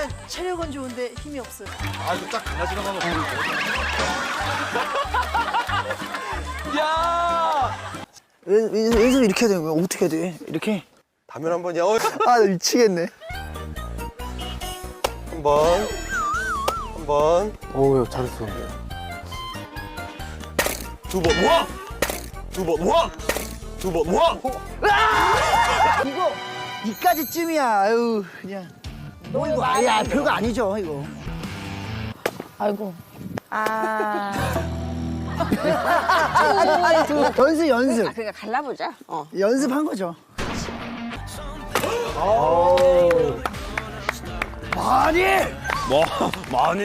일단 체력은 좋은데 힘이 없어요. 아, 이거 딱 강아지랑 하면 야! 연습 이렇게 해야 되는 거야? 어떻게 해야 돼? 이렇게? 다면 한 번이야. 아, 나 미치겠네. 한 번. 한 번. 오, 잘했어. 두 번. 와! 두 번. 와! 두 번. 와! 이거 이까지쯤이야. 아유, 그냥. 뭐 이거 아야 별거 아니죠, 이거. 아이고. 아. 연습. 그러니까 갈라보자. 연습한 거죠. 많이! 많이.